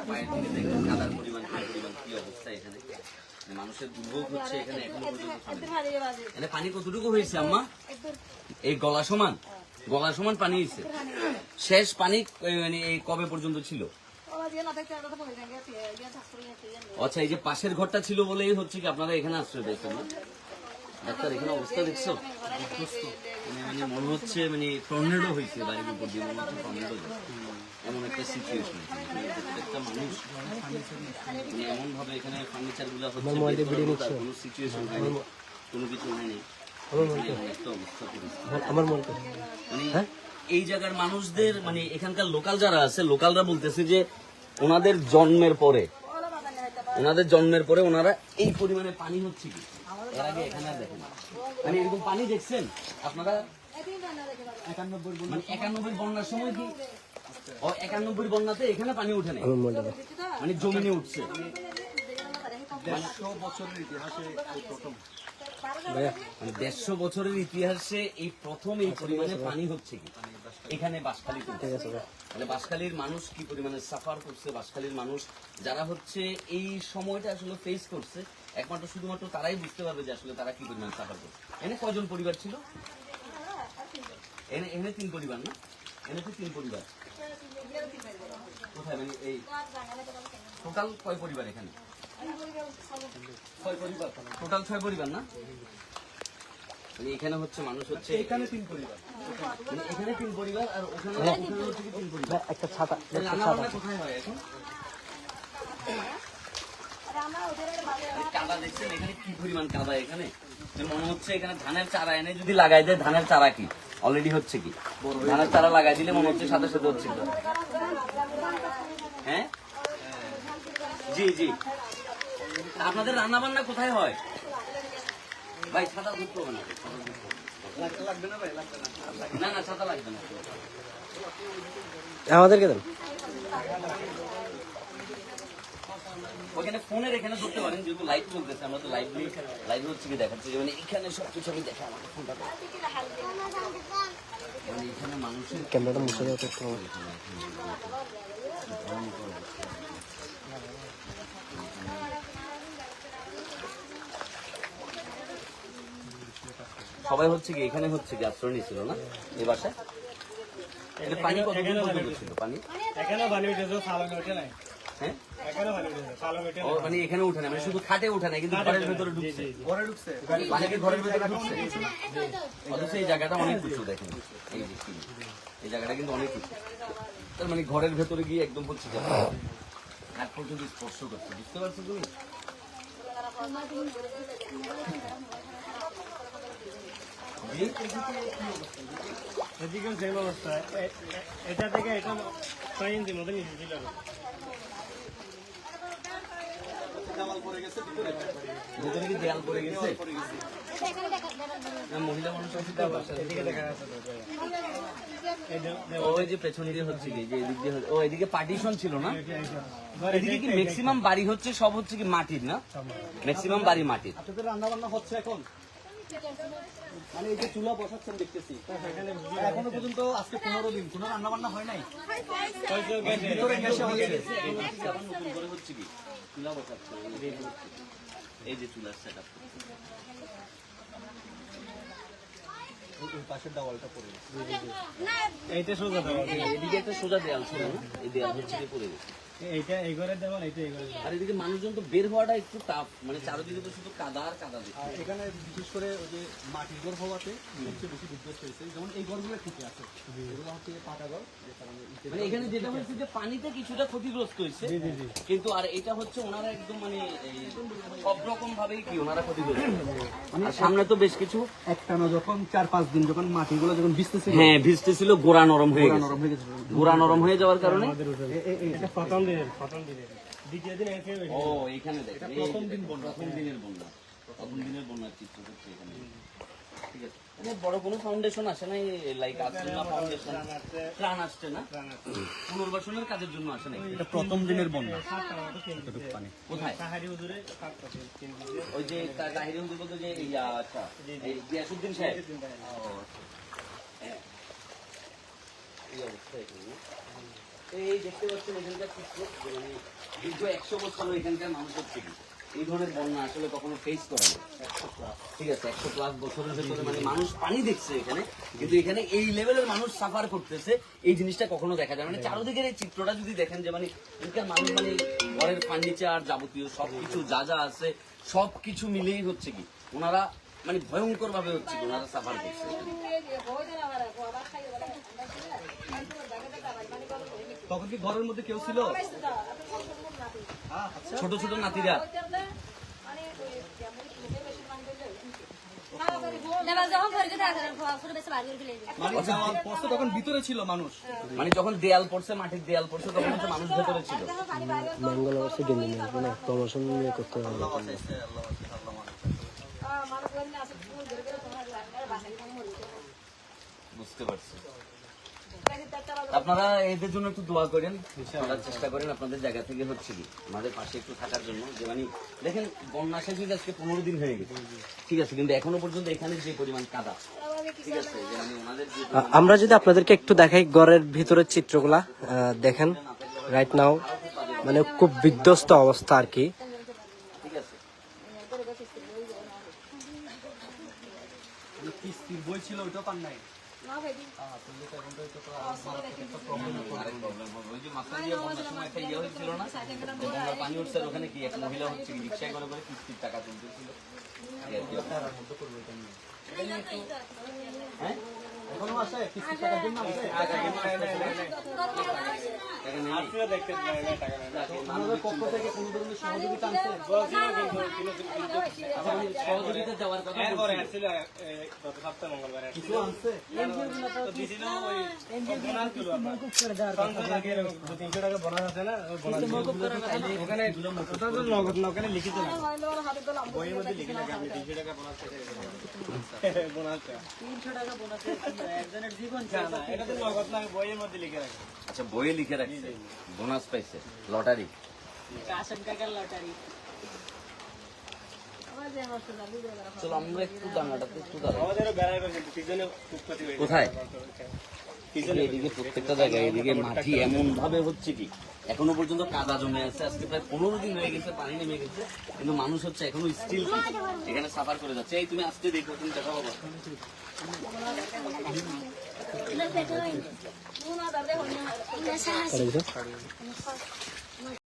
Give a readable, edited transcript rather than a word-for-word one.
বাইরে থেকে দেখেন কাদার পরিমাণ কি অবস্থা এখানে, মানুষের দুর্ভোগ হচ্ছে এখানে এখনো পর্যন্ত। এখানে পানি কতটুকু হয়েছে আম্মা? এই গলা সমান পানি হয়েছে। শেষ পানি মানে এই কবে পর্যন্ত ছিল? আচ্ছা, এই যে পাশের ঘরটা ছিল বলেই হচ্ছে কি আপনারা এখানে আশ্রয় পেয়েছেন না? ডাক্তার, এখানে অবস্থা দেখছো, মানে মনে হচ্ছে মানে টর্নেডো হয়েছে বাড়ির উপর দিয়ে, মনে হচ্ছে টর্নেডো এমন একটা সিচুয়েশন। প্রত্যেকটা মানুষ এমন ভাবে এখানে ফার্নিচার গুলা হচ্ছে, কোনো সিচুয়েশন হয়নি, কোনো কিছু হয়নি, একটা অবস্থা মানে এই জায়গার মানুষদের মানে এখানকার লোকাল যারা আছে, লোকালরা বলতেছে যে ওনাদের জন্মের পরে ওনারা এই পরিমাণে পানি হচ্ছে কি এর আগে এখানে আর দেখেন মানে এরকম পানি দেখছেন আপনারা? 91 বন্যার সময় কি 91 বন্যাতে এখানে পানি উঠে নাই, মানে জমিনে উঠছে। 150 বছরের ইতিহাসে মানে 150 বছরের ইতিহাসে এই প্রথম এই পরিমাণে পানি হচ্ছে কি এখানে বাঁশখালীতে। মানে বাঁশখালীর মানুষ কি পরিমাণে সাফার করছে, বাঁশখালীর মানুষ যারা হচ্ছে এই সময়টা আসলে ফেস করছে, একমাত্র শুধুমাত্র তারাই বুঝতে পারবে যে আসলে তারা কি পরিমাণে সাফার করছে। এখানে কয়জন পরিবার ছিল? এখানে 3 পরিবার না? এখানে তো 3 পরিবার। কোথায় মানে এই টোটাল কয় পরিবার এখানে? 6 পরিবার, টোটাল 6 পরিবার না? মানে এখানে হচ্ছে মানুষ হচ্ছে এখানে 3 পরিবার, মানে এখানে 3 পরিবার আর ওখানে হচ্ছে কি 3 পরিবার। একটা ছাতা কোথায় হয় এখন? কাদা দেখছেন এখানে কি পরিমাণ কাদা, এখানে মনে হচ্ছে এখানে ধানের চারা এনে যদি লাগাই দেয়, ধানের চারা কি অলরেডি হচ্ছে কি ধানের চারা লাগাই দিলে মনে হচ্ছে সাথে সাথে হচ্ছে। হ্যাঁ জি জি, আপনাদের রান্না বান্না কোথায় হয় ভাই? ছাতা ধরতে হবে না, লাগবে না ভাই, লাগবে না, না ছাতা লাগবে না, আমাদেরকে দেন। ওখানে ফোনের এখানে ধরতে পারেন, যেহেতু লাইভ চলতেছে, আমরা তো লাইভ হচ্ছে কি দেখাচ্ছি, মানে এখানে সবকিছু আমি দেখা আমাকে ফোনটা মানে এখানে মানুষের ক্যামেরাটা মুছে দেওয়া তো সবাই হচ্ছে কি এখানে হচ্ছে কি আশ্রয় নিয়েছিল না এই বাসায়? পানি কত ছিল? পানি এখানে পানি উঠেছে, সালনে উঠে নাই। হ্যাঁ এখানে পানি উঠেছে, সালনে উঠে নাই। মানে এখানে উঠে না, মানে শুধু খাটে উঠে না, কিন্তু ঘরের ভেতরে ঢুকছে। ঘরে ঢুকছে, পানি কি ঘরের ভেতরে ঢুকছে? অথচ এই জায়গাটা অনেক উঁচু, দেখেন এই যে এই জায়গাটা কিন্তু অনেক উঁচু, তার মানে ঘরের ভেতরে গিয়ে একদম হচ্ছে হাত পর্যন্ত স্পর্শ করছে, বুঝতে পারছো তুমি? এদিকেও সেম অবস্থা, এটা থেকে এটা 6 ইঞ্চি মতো নিচে ছিল। ভেতরে কি দেয়াল পড়ে গেছে? মহিলা মানুষ এদিকে দেখা যাচ্ছে ওই যে পেছন দিয়ে হচ্ছে কি যে এদিক দিয়ে ও এদিকে পার্টিশন ছিল না? এদিকে কি ম্যাক্সিমাম বাড়ি হচ্ছে সব হচ্ছে কি মাটির না? ম্যাক্সিমাম বাড়ি মাটির। আপনাদের রান্না বান্না হচ্ছে এখন? মানে এই যে চুলা বসাচ্ছেন দেখতেছি, এখনো পর্যন্ত আজকে 15 দিন কোনো রান্না বান্না হয় নাই? ভিতরে গ্যাসে হচ্ছে, আবার নতুন করে হচ্ছে কি চুলা বসাচ্ছে, এই যে চুলার সেট আপ পাশের দেওয়ালটা পড়ে এইটা সোজা দেওয়া, এদিকে একটা সোজা দেয়াল ছিল না, এই দেয়াল হচ্ছে কি পড়ে গেছে। এইটা এই ঘরের দেওয়া, এইটা এই ঘরের। আর এদিকে মানুষজন তো বের হওয়াটা একটু টাফ, মানে চারদিকে তো শুধু কাদা আর কাদা দেখি। আর এখানে বিশেষ করে ওই যে মাটির ঘর হওয়াতে সবচেয়ে বেশি বিধ্বস্ত হয়েছে, যেমন এই ঘরগুলো ঠিকই আছে, এগুলো হচ্ছে পাকা ঘর, যে কারণে মানে এখানে যেটা হচ্ছে যে পানিতে কিছুটা ক্ষতিগ্রস্ত হয়েছে, কিন্তু আর এটা হচ্ছে ওনারা একদম মানে সব রকম ভাবেই কি ওনারা ক্ষতিগ্রস্ত। মানে সামনে তো বেশ কিছু একটানা যখন 4-5 দিন যখন মাটিগুলো যখন ভিজতেছিল, হ্যাঁ ভিজতেছিল, গোড়া নরম হয়ে গেছে, নরম হয়ে গেছিল, গোড়া নরম হয়ে যাওয়ার কারণে এটা প্রথম দিনের, দ্বিতীয় দিন এসে ও এখানে দেখেন প্রথম দিনের বন্যা, প্রথম দিনের বন্যার চিত্র হচ্ছে এখানে। ঠিক আছে, মানে বড় কোনো ফাউন্ডেশন আসে না, লাইক আসনা ফাউন্ডেশন প্রাণ আসছে না, পুনর্বাসনের কাজের জন্য আসে না। এটা প্রথম দিনের বন্যা। কোথায়? তাহারি হুজুরে ওই যে তাহিরি হুজুর বলতে যে আচ্ছা এই গিয়াসউদ্দিন সাহেব। ও এই অবস্থা এখানে। এই দেখতে পাচ্ছেন এখানকার চিত্র, মানে দীর্ঘ 100 বছর এখানকার মানুষ হচ্ছে কি এই ধরনের বন্যা আসলে কখনো ফেস করে না। ঠিক আছে, 100+ বছরের ভেতরে মানে মানুষ পানি দেখছে এখানে, কিন্তু এখানে এই লেভেলের মানুষ সাফার করতেছে এই জিনিসটা কখনো দেখা যায় মানে চারদিকের এই চিত্রটা যদি দেখেন যে মানে এখানকার মানুষ মানে ঘরের ফার্নিচার যাবতীয় সবকিছু যা যা আছে সবকিছু মিলেই হচ্ছে কি ওনারা মানে ভয়ঙ্কর ভাবে হচ্ছে কি ওনারা সাফার করছে। তখন কি ঘরের মধ্যে কেউ ছিল? ছোট ছোট নাতিরা মানে যাওয়ার পর তো তখন ভিতরে ছিল মানুষ। মানে যখন দেয়াল পড়ছে মাটির দেয়াল পড়ছে তখন হচ্ছে মানুষ ভেতরে ছিল। মঙ্গল অবশ্যই গেঞ্জি নিয়ে আসবো না, প্রমোশন নিয়ে করতে হবে। বুঝতে পারছি। আপনারা এদের জন্য একটু দোয়া করেন, আপনারা চেষ্টা করেন আপনাদের জায়গা থেকে হচ্ছে কি আমাদের পাশে একটু থাকার জন্য। যে মানে দেখেন বন্যা শেষ হয়ে আজকে 15 দিন হয়ে গেছে, ঠিক আছে, কিন্তু এখনো পর্যন্ত এখানে যে পরিমাণ কাদা, ঠিক আছে, যে মানে ওনাদের যে আমরা যদি আপনাদেরকে একটু দেখাই ঘরের ভিতরের চিত্রগুলা, দেখেন রাইট নাও মানে খুব বিধ্বস্ত অবস্থা আর কি। ঠিক আছে কিস্তির বই ছিল ওইটাও পান নাই। আরেক প্রবলেম হবে ওই যে মাথা দিয়ে বন্যার সময় একটা ইয়ে হয়েছিল না, যে বন্যার পানি উঠছে আর ওখানে কি এক মহিলা হচ্ছে কি রিক্সায় করে করে কিস্তির টাকা তুলতেছিল। হ্যাঁ এখনো আছে কিস্তির টাকার জন্য আছে? আপনাদের পক্ষ থেকে কোনো ধরনের সহযোগিতা আছে? সহযোগিতা দেওয়ার কথা বলছি। কিছু আছে? ওখানে লিখিত না, বইয়ের মধ্যে লিখে রাখে আপনি 300 টাকা বোনাস পেয়েছেন। বোনাস একজনের জীবন না, এটা তো নগদ না, বইয়ের মধ্যে লিখে রাখে। আচ্ছা বইয়ে লিখে রাখছে বোনাস পাইছে, লটারি। চলো আমরা একটু দাঙ্গাটাতে একটু দাঁড়াই। আমাদেরও বেড়াই কিন্তু সিজনে খুব ক্ষতি হয়েছে। কোথায়? এদিকে প্রত্যেকটা জায়গায় এদিকে মাটি এমন ভাবে হচ্ছে কি এখনো পর্যন্ত কাদা জমে আছে। আজকে প্রায় 15 দিন হয়ে গেছে, পানি নেমে গেছে, কিন্তু মানুষ হচ্ছে এখনো স্টিল এখানে সাফার করে যাচ্ছে। এই তুমি আসতে দেখো, তুমি দেখা পাবো। আর এই যে